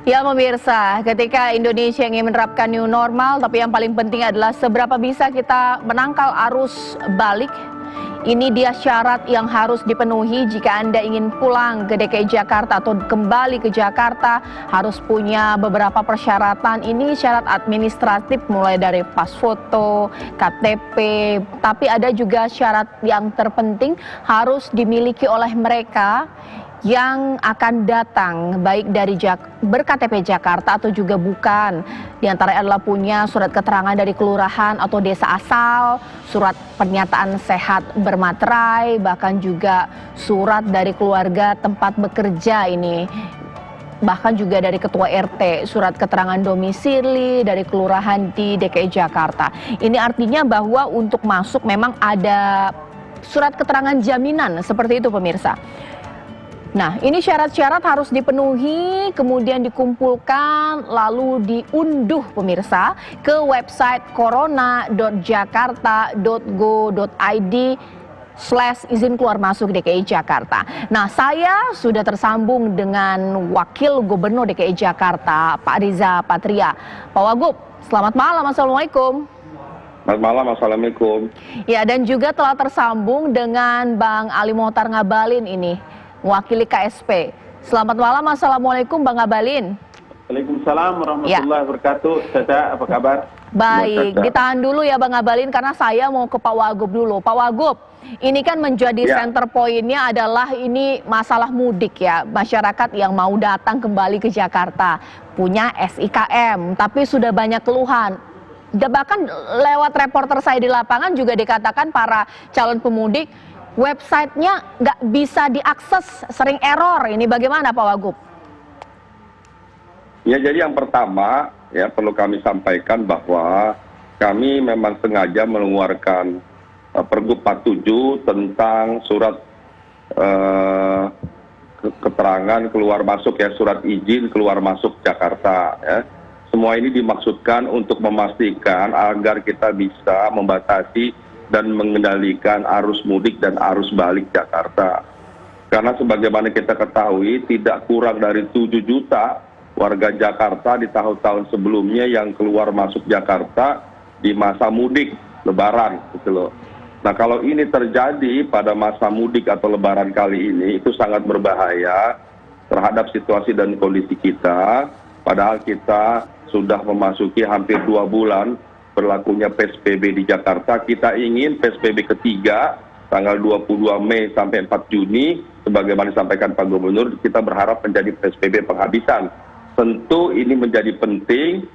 Ya pemirsa, ketika Indonesia ingin menerapkan new normal, tapi yang paling penting adalah seberapa bisa kita menangkal arus balik. Ini dia syarat yang harus dipenuhi jika Anda ingin pulang ke DKI Jakarta atau kembali ke Jakarta, harus punya beberapa persyaratan. Ini syarat administratif mulai dari pas foto, KTP, tapi ada juga syarat yang terpenting harus dimiliki oleh mereka yang akan datang baik dari ber-KTP Jakarta atau juga bukan. Di antara adalah punya surat keterangan dari kelurahan atau desa asal, surat pernyataan sehat bermaterai, bahkan juga surat dari keluarga tempat bekerja ini. Bahkan juga dari ketua RT, surat keterangan domisili dari kelurahan di DKI Jakarta. Ini artinya bahwa untuk masuk memang ada surat keterangan jaminan seperti itu pemirsa. Nah, ini syarat-syarat harus dipenuhi, kemudian dikumpulkan, lalu diunduh pemirsa ke website corona.jakarta.go.id/izin keluar masuk DKI Jakarta. Nah, saya sudah tersambung dengan Wakil Gubernur DKI Jakarta, Pak Riza Patria. Pak Wagub, selamat malam, Assalamualaikum. Selamat malam, Assalamualaikum. Ya, dan juga telah tersambung dengan Bang Ali Mohtar Ngabalin ini, mewakili KSP. Selamat malam, Assalamualaikum Bang Ngabalin. Waalaikumsalam warahmatullahi wabarakatuh. Caca, apa kabar? Baik, ditahan dulu ya Bang Ngabalin karena saya mau ke Pak Wagub dulu. Pak Wagub, ini kan menjadi center point-nya adalah ini masalah mudik ya. Masyarakat yang mau datang kembali ke Jakarta punya SIKM, tapi sudah banyak keluhan. Bahkan lewat reporter saya di lapangan juga dikatakan para calon pemudik websitenya nggak bisa diakses, sering error. Ini bagaimana Pak Wagub? Ya, jadi yang pertama ya perlu kami sampaikan bahwa kami memang sengaja mengeluarkan Pergub 47 tentang surat keterangan keluar masuk ya, surat izin keluar masuk Jakarta ya. Semua ini dimaksudkan untuk memastikan agar kita bisa membatasi dan mengendalikan arus mudik dan arus balik Jakarta. Karena sebagaimana kita ketahui, tidak kurang dari 7 juta warga Jakarta di tahun-tahun sebelumnya yang keluar masuk Jakarta di masa mudik Lebaran, gitu loh. Nah, kalau ini terjadi pada masa mudik atau Lebaran kali ini, itu sangat berbahaya terhadap situasi dan kondisi kita. Padahal kita sudah memasuki hampir 2 bulan berlakunya PSBB di Jakarta. Kita ingin PSBB ketiga tanggal 22 Mei sampai 4 Juni sebagaimana disampaikan Pak Gubernur, kita berharap menjadi PSBB penghabisan. Tentu ini menjadi penting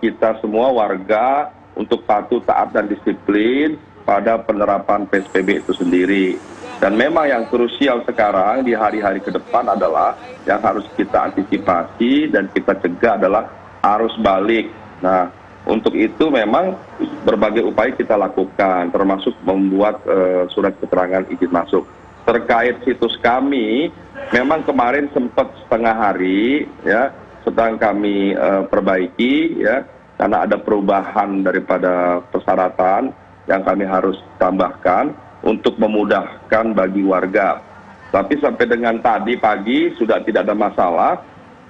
kita semua warga untuk patuh, taat dan disiplin pada penerapan PSBB itu sendiri. Dan memang yang krusial sekarang di hari-hari ke depan adalah yang harus kita antisipasi dan kita cegah adalah arus balik. Nah, untuk itu memang berbagai upaya kita lakukan, termasuk membuat surat keterangan izin masuk. Terkait situs kami, memang kemarin sempat setengah hari ya sedang kami perbaiki ya, karena ada perubahan daripada persyaratan yang kami harus tambahkan untuk memudahkan bagi warga. Tapi sampai dengan tadi pagi sudah tidak ada masalah.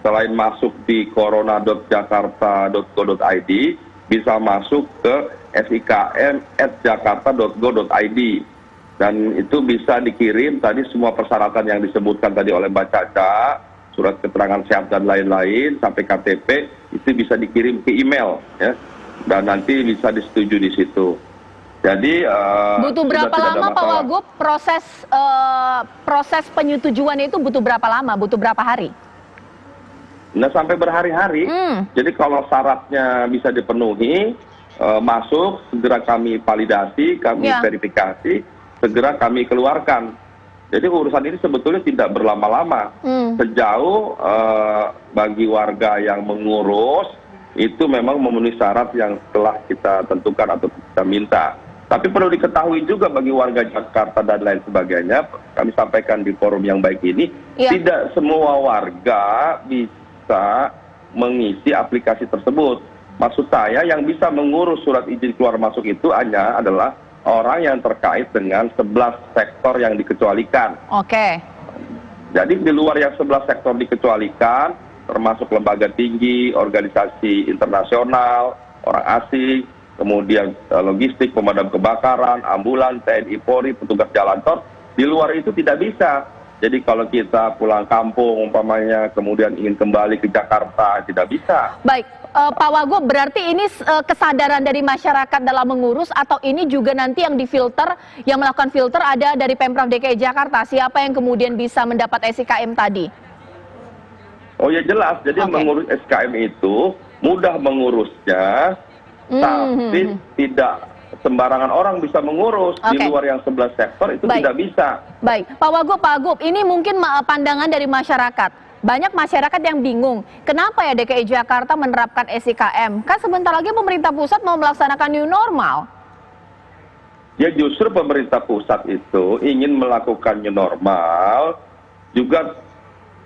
Selain masuk di corona.jakarta.go.id, bisa masuk ke sikm@jakarta.go.id dan itu bisa dikirim tadi semua persyaratan yang disebutkan tadi oleh Mbak Caca, surat keterangan sehat dan lain-lain sampai KTP itu bisa dikirim ke email ya, dan nanti bisa disetujui di situ. Jadi butuh berapa lama Pak Wagub proses penyetujuan itu butuh berapa lama? Butuh berapa hari? Nah, sampai berhari-hari. Jadi kalau syaratnya bisa dipenuhi, masuk, segera kami validasi, kami verifikasi, segera kami keluarkan. Jadi urusan ini sebetulnya tidak berlama-lama. Sejauh bagi warga yang mengurus, itu memang memenuhi syarat yang telah kita tentukan atau kita minta. Tapi perlu diketahui juga bagi warga Jakarta dan lain sebagainya, kami sampaikan di forum yang baik ini, tidak semua warga bisa mengisi aplikasi tersebut. Maksud saya yang bisa mengurus surat izin keluar masuk itu hanya adalah orang yang terkait dengan 11 sektor yang dikecualikan. Oke. Jadi di luar yang 11 sektor dikecualikan, termasuk lembaga tinggi, organisasi internasional, orang asing, kemudian logistik, pemadam kebakaran, ambulan, TNI, Polri, petugas jalan tol. Di luar itu tidak bisa. Jadi kalau kita pulang kampung umpamanya kemudian ingin kembali ke Jakarta tidak bisa. Baik, Pak Wagub, berarti ini kesadaran dari masyarakat dalam mengurus atau ini juga nanti yang difilter, yang melakukan filter ada dari Pemprov DKI Jakarta. Siapa yang kemudian bisa mendapat SIKM tadi? Oh ya jelas, jadi mengurus SKM itu mudah mengurusnya, tapi tidak sembarangan orang bisa mengurus. Di luar yang 11 sektor itu tidak bisa. Baik, Pak Wagub, ini mungkin pandangan dari masyarakat. Banyak masyarakat yang bingung, kenapa ya DKI Jakarta menerapkan SIKM? Kan sebentar lagi pemerintah pusat mau melaksanakan new normal. Ya justru pemerintah pusat itu ingin melakukan new normal, juga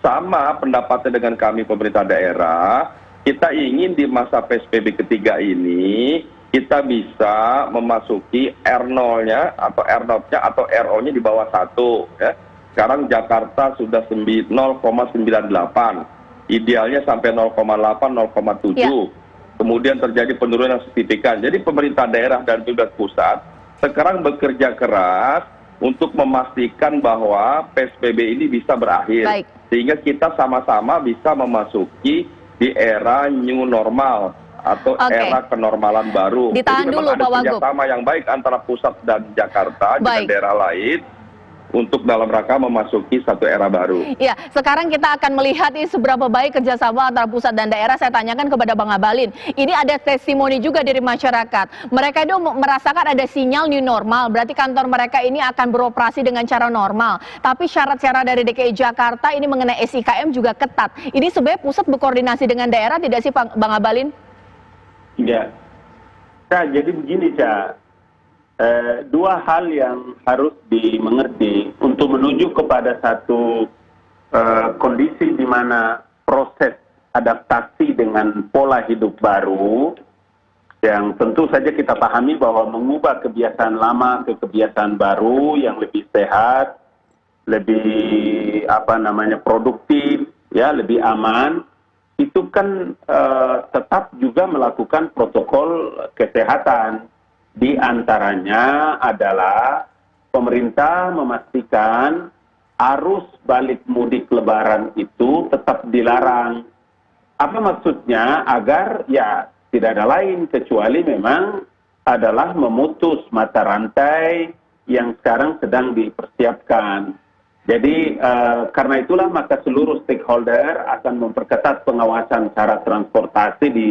sama pendapatnya dengan kami pemerintah daerah. Kita ingin di masa PSBB ketiga ini, kita bisa memasuki R0-nya atau R0-nya atau RO-nya di bawah 1. Ya. Sekarang Jakarta sudah 0,98, idealnya sampai 0,8, 0,7. Ya. Kemudian terjadi penurunan signifikan. Jadi pemerintah daerah dan juga pusat sekarang bekerja keras untuk memastikan bahwa PSBB ini bisa berakhir. Baik. Sehingga kita sama-sama bisa memasuki di era new normal atau era kenormalan baru. Ditahan jadi dulu, memang ada Pak Wagub. kerjasama yang baik antara pusat dan Jakarta dengan daerah lain untuk dalam rangka memasuki satu era baru. Ya, sekarang kita akan melihat ini seberapa baik kerjasama antara pusat dan daerah. Saya tanyakan kepada Bang Abalin. Ini ada testimoni juga dari masyarakat. Mereka itu merasakan ada sinyal new normal. Berarti kantor mereka ini akan beroperasi dengan cara normal. Tapi syarat-syarat dari DKI Jakarta ini mengenai SIKM juga ketat. Ini sebenarnya pusat berkoordinasi dengan daerah tidak sih, Bang Abalin? Ya, jadi begini, Cak. Dua hal yang harus dimengerti untuk menuju kepada satu kondisi di mana proses adaptasi dengan pola hidup baru, yang tentu saja kita pahami bahwa mengubah kebiasaan lama ke kebiasaan baru yang lebih sehat, lebih produktif, ya, lebih aman. Itu kan tetap juga melakukan protokol kesehatan. Di antaranya adalah pemerintah memastikan arus balik mudik lebaran itu tetap dilarang. Apa maksudnya? Agar ya tidak ada lain kecuali memang adalah memutus mata rantai yang sekarang sedang dipersiapkan. Jadi karena itulah maka seluruh stakeholder akan memperketat pengawasan cara transportasi di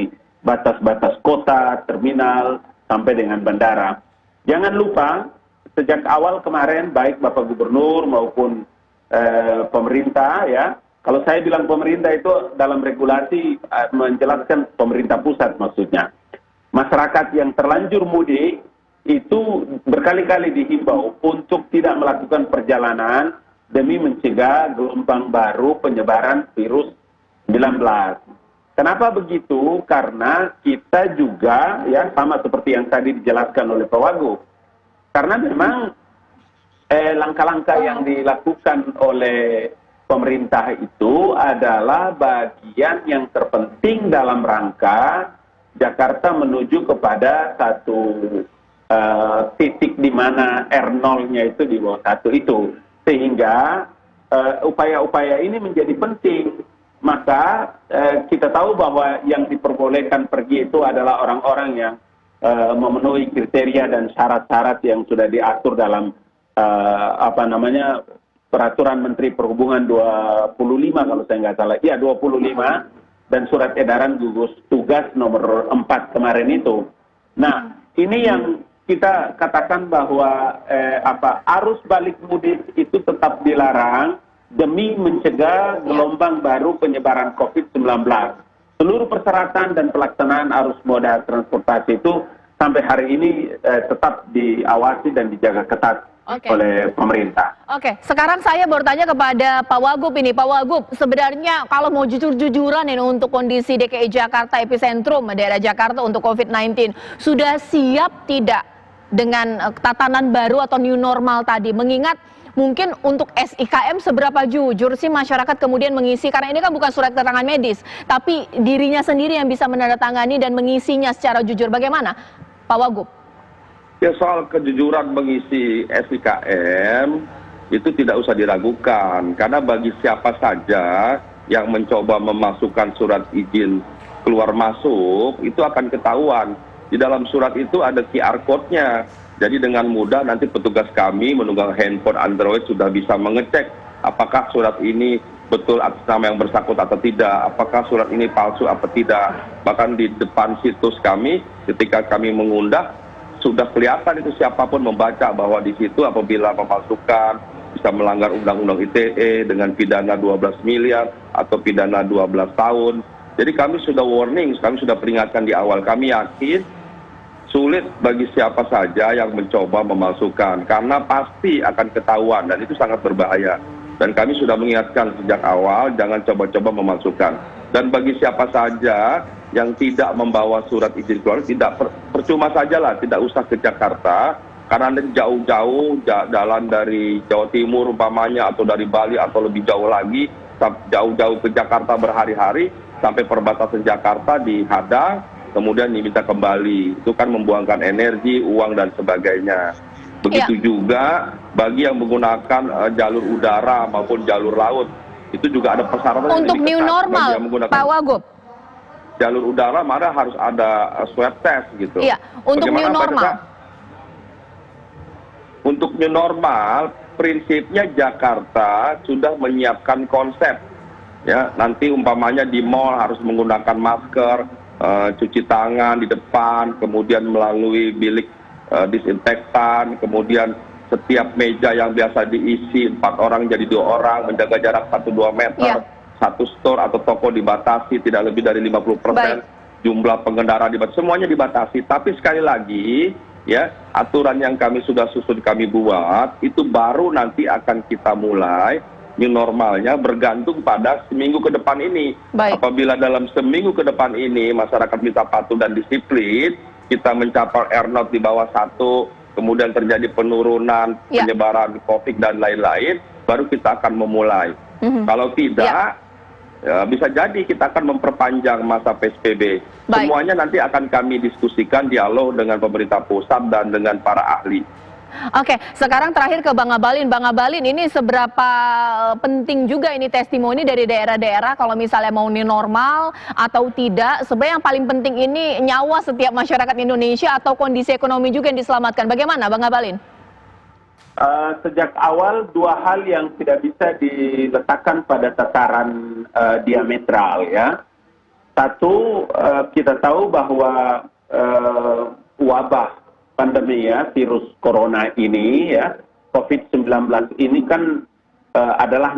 batas-batas kota, terminal, sampai dengan bandara. Jangan lupa, sejak awal kemarin baik Bapak Gubernur maupun pemerintah, ya, kalau saya bilang pemerintah itu dalam regulasi menjelaskan pemerintah pusat maksudnya. Masyarakat yang terlanjur mudik itu berkali-kali dihimbau untuk tidak melakukan perjalanan demi mencegah gelombang baru penyebaran virus 19. Kenapa begitu? Karena kita juga, ya, sama seperti yang tadi dijelaskan oleh Pak Wagub. Karena memang langkah-langkah yang dilakukan oleh pemerintah itu adalah bagian yang terpenting dalam rangka Jakarta menuju kepada satu titik di mana R0-nya itu di bawah 1 itu. Sehingga upaya-upaya ini menjadi penting. Maka kita tahu bahwa yang diperbolehkan pergi itu adalah orang-orang yang memenuhi kriteria dan syarat-syarat yang sudah diatur dalam Peraturan Menteri Perhubungan 25 kalau saya nggak salah. Iya, 25 dan surat edaran gugus tugas nomor 4 kemarin itu. Nah, ini yang kita katakan bahwa arus balik mudik itu tetap dilarang demi mencegah gelombang baru penyebaran COVID-19. Seluruh persyaratan dan pelaksanaan arus moda transportasi itu sampai hari ini tetap diawasi dan dijaga ketat oleh pemerintah. Oke, sekarang saya bertanya kepada Pak Wagub ini. Pak Wagub, sebenarnya kalau mau jujur-jujuran ini untuk kondisi DKI Jakarta epicentrum daerah Jakarta untuk COVID-19, sudah siap tidak dengan tatanan baru atau new normal tadi? Mengingat mungkin untuk SIKM seberapa jujur sih masyarakat kemudian mengisi, karena ini kan bukan surat keterangan medis, tapi dirinya sendiri yang bisa menandatangani dan mengisinya secara jujur. Bagaimana, Pak Wagub? Ya, soal kejujuran mengisi SIKM itu tidak usah diragukan, karena bagi siapa saja yang mencoba memasukkan surat izin keluar masuk itu akan ketahuan. Di dalam surat itu ada QR code-nya. Jadi dengan mudah nanti petugas kami menunggang handphone Android sudah bisa mengecek apakah surat ini betul atas nama yang bersangkutan atau tidak, apakah surat ini palsu atau tidak. Bahkan di depan situs kami ketika kami mengundah sudah kelihatan itu siapapun membaca bahwa di situ apabila memalsukan bisa melanggar Undang-Undang ITE dengan pidana 12 miliar atau pidana 12 tahun. Jadi kami sudah warning, kami sudah peringatkan di awal. Kami yakin sulit bagi siapa saja yang mencoba memalsukan, karena pasti akan ketahuan dan itu sangat berbahaya. Dan kami sudah mengingatkan sejak awal, jangan coba-coba memalsukan. Dan bagi siapa saja yang tidak membawa surat izin keluar, tidak percuma sajalah, tidak usah ke Jakarta, karena jauh-jauh jalan dari Jawa Timur umpamanya atau dari Bali atau lebih jauh lagi, jauh-jauh ke Jakarta berhari-hari sampai perbatasan Jakarta dihadang, kemudian diminta kembali. Itu kan membuangkan energi, uang dan sebagainya. Begitu juga bagi yang menggunakan jalur udara maupun jalur laut, itu juga ada persyaratan untuk new normal, Pak Wagub. Jalur udara mana harus ada swab test gitu. Iya, untuk new normal. Untuk new normal, prinsipnya Jakarta sudah menyiapkan konsep. Ya, nanti umpamanya di mall harus menggunakan masker, cuci tangan di depan, kemudian melalui bilik disinfektan, kemudian setiap meja yang biasa diisi 4 orang jadi 2 orang, menjaga jarak 1-2 meter. Satu store atau toko dibatasi tidak lebih dari 50%, jumlah pengendara dibatasi, semuanya dibatasi. Tapi sekali lagi, ya, aturan yang kami sudah susun, kami buat, itu baru nanti akan kita mulai new normalnya bergantung pada seminggu ke depan ini. Apabila dalam seminggu ke depan ini masyarakat bisa patuh dan disiplin, kita mencapai R0 di bawah 1, kemudian terjadi penurunan penyebaran COVID dan lain-lain, baru kita akan memulai. Kalau tidak, ya, bisa jadi kita akan memperpanjang masa PSBB. Semuanya nanti akan kami diskusikan, dialog dengan pemerintah pusat dan dengan para ahli. Oke, sekarang terakhir ke Bang Abalin. Bang Abalin, ini seberapa penting juga ini testimoni dari daerah-daerah kalau misalnya mau new normal atau tidak? Sebenarnya yang paling penting ini nyawa setiap masyarakat Indonesia atau kondisi ekonomi juga yang diselamatkan. Bagaimana, Bang Abalin? Sejak awal 2 hal yang tidak bisa diletakkan pada tataran diametral, ya. Satu, kita tahu bahwa wabah pandemi, ya, virus corona ini, ya, COVID-19 ini kan adalah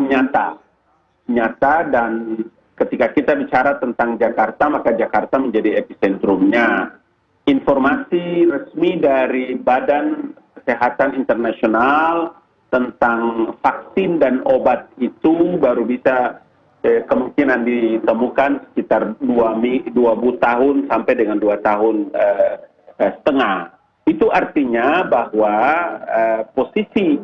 nyata, dan ketika kita bicara tentang Jakarta, maka Jakarta menjadi epicentrumnya. Informasi resmi dari Badan Kesehatan Internasional tentang vaksin dan obat itu baru bisa kemungkinan ditemukan sekitar 2 tahun sampai dengan 2 tahun setengah. Itu artinya bahwa posisi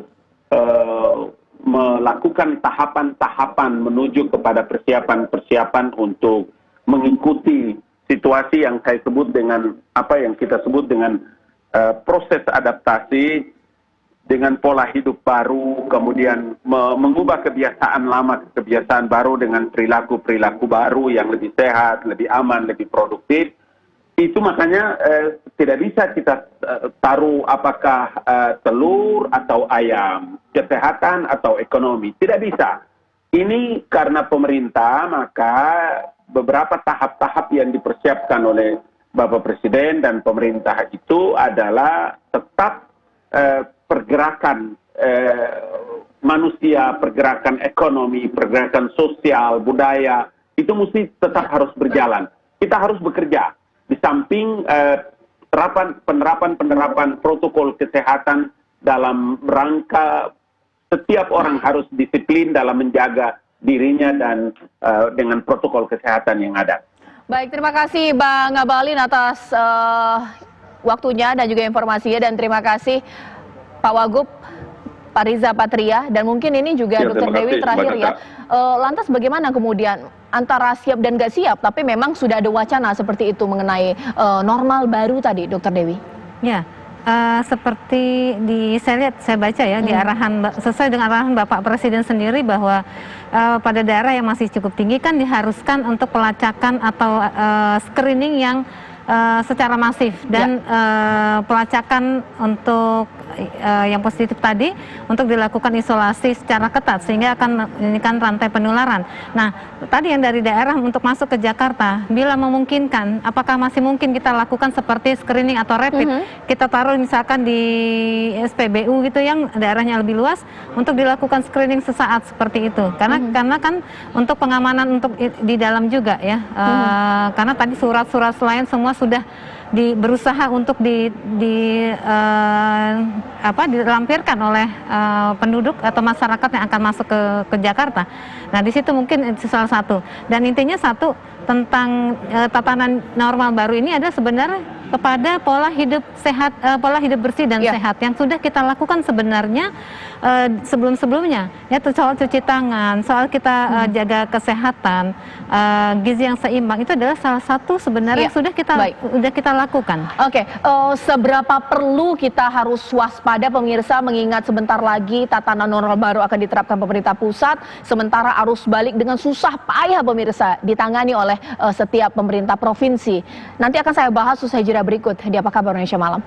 melakukan tahapan-tahapan menuju kepada persiapan-persiapan untuk mengikuti situasi yang saya sebut dengan apa yang kita sebut dengan proses adaptasi dengan pola hidup baru, kemudian mengubah kebiasaan lama ke kebiasaan baru dengan perilaku-perilaku baru yang lebih sehat, lebih aman, lebih produktif. Itu makanya tidak bisa kita taruh apakah telur atau ayam, kesehatan atau ekonomi. Tidak bisa. Ini karena pemerintah, maka beberapa tahap-tahap yang dipersiapkan oleh Bapak Presiden dan pemerintah itu adalah tetap pergerakan manusia, pergerakan ekonomi, pergerakan sosial, budaya, itu mesti tetap harus berjalan. Kita harus bekerja. Di samping penerapan protokol kesehatan dalam rangka setiap orang harus disiplin dalam menjaga dirinya dan dengan protokol kesehatan yang ada. Baik, terima kasih Bang Abalin atas waktunya dan juga informasinya, dan terima kasih Pak Wagub, Pak Riza Patria, dan mungkin ini juga Ya, Dr. terima Dewi kasih, terakhir Mbak ya. Caca. Lantas bagaimana kemudian antara siap dan nggak siap, tapi memang sudah ada wacana seperti itu mengenai normal baru tadi, Dr. Dewi? Ya, seperti saya baca ya di arahan sesuai dengan arahan Bapak Presiden sendiri bahwa pada daerah yang masih cukup tinggi kan diharuskan untuk pelacakan atau screening yang secara masif dan pelacakan untuk yang positif tadi untuk dilakukan isolasi secara ketat sehingga akan meningkatkan rantai penularan. Nah, tadi yang dari daerah untuk masuk ke Jakarta, bila memungkinkan, apakah masih mungkin kita lakukan seperti screening atau rapid? Kita taruh misalkan di SPBU gitu yang daerahnya lebih luas untuk dilakukan screening sesaat seperti itu. Karena kan untuk pengamanan untuk di dalam juga ya. Karena tadi surat-surat lain semua sudah berusaha untuk dilampirkan oleh penduduk atau masyarakat yang akan masuk ke Jakarta. Nah, di situ mungkin itu salah satu. Dan intinya satu tentang tatanan normal baru ini ada sebenarnya kepada pola hidup sehat, pola hidup bersih dan sehat yang sudah kita lakukan sebenarnya sebelum-sebelumnya. Ya, soal cuci tangan, soal kita jaga kesehatan, gizi yang seimbang itu adalah salah satu sebenarnya yang sudah kita lakukan. Oke, seberapa perlu kita harus waspada pemirsa mengingat sebentar lagi tatanan normal baru akan diterapkan pemerintah pusat, sementara arus balik dengan susah payah pemirsa ditangani oleh setiap pemerintah provinsi. Nanti akan saya bahas usai jeda berikut di Apa Kabar Indonesia Malam.